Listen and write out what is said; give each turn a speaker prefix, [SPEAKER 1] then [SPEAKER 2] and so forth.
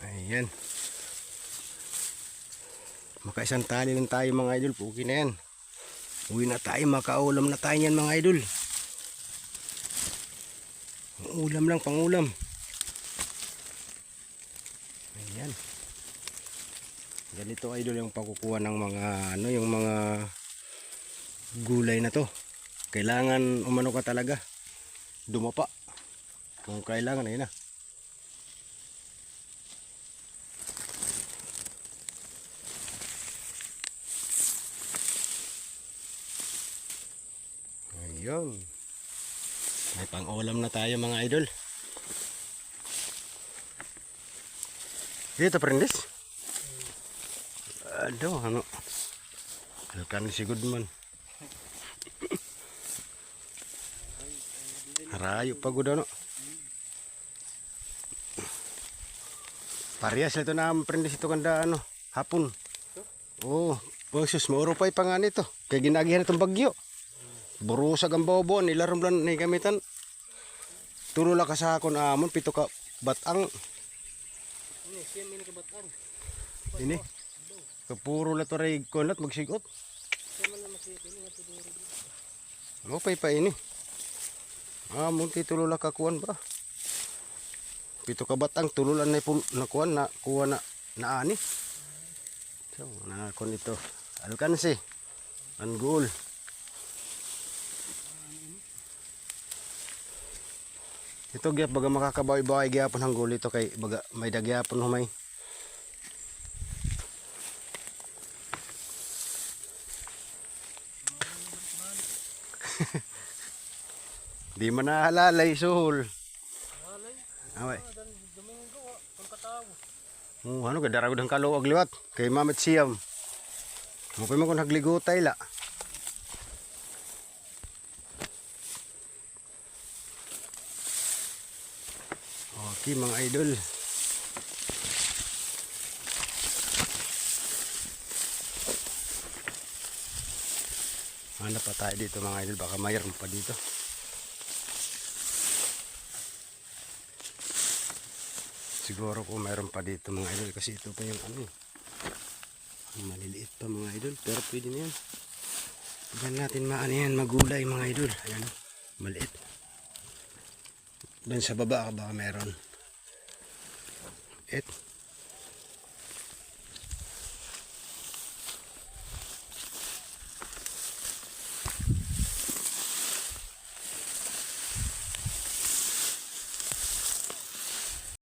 [SPEAKER 1] Ayan. Makaisang tali lang tayo mga idol. Okay na yan. Uwi na tayo. Makaulam na tayo yan mga idol. Ulam lang, pangulam. Ayan. Ganito idol yung pagkukuha ng mga yung mga gulay na to. Kailangan umano ka talaga. Dumapa. Kung kailangan ayun na. Ayun. May pang-ulam na tayo mga idol. Dito prendes. Aduh, ano. Alkan si Goodman. Harayo pa gud ano. Parehas ito na prendes ito kanda ano, hapon. Oh, sus mauro pa ipangan ito. Kay ginagihan itong bagyo. Burusag ang bobo, nilarom lang ni gamitan. Tulo la ka sa akon amon pito ka batang.
[SPEAKER 2] Ini siya mini ka batang.
[SPEAKER 1] Ini. Kapuro la to ray konat magsigot.
[SPEAKER 2] Sama na masito ini ato diri.
[SPEAKER 1] Mo pa ini. Amon titulo la ka kuan ba. Pito ka batang tulo la na kuan na kuha na ani. So, na kon ito. Alkansi. Anggol. Ito gyap baga makakabawi-bawi gyapon hanggol ito kay baga may dagyapon humay. Di man nahalalay suhol.
[SPEAKER 2] Halay.
[SPEAKER 1] Away.
[SPEAKER 2] Dan Domingo pagkatawo.
[SPEAKER 1] Ano ka daragod ang kaluwag liwat kay Mamet Siyam. Mo pa mo kun hagligutay la. Okay mga idol. Hanap pa tayo dito mga idol, baka mayroon pa dito. Siguro kung mayroon pa dito mga idol kasi ito pa yung ano. Maliliit pa mga idol pero pwede na yan. Diyan natin maano yan magulay mga idol. Ayan, maliit. Doon sa baba baka mayroon.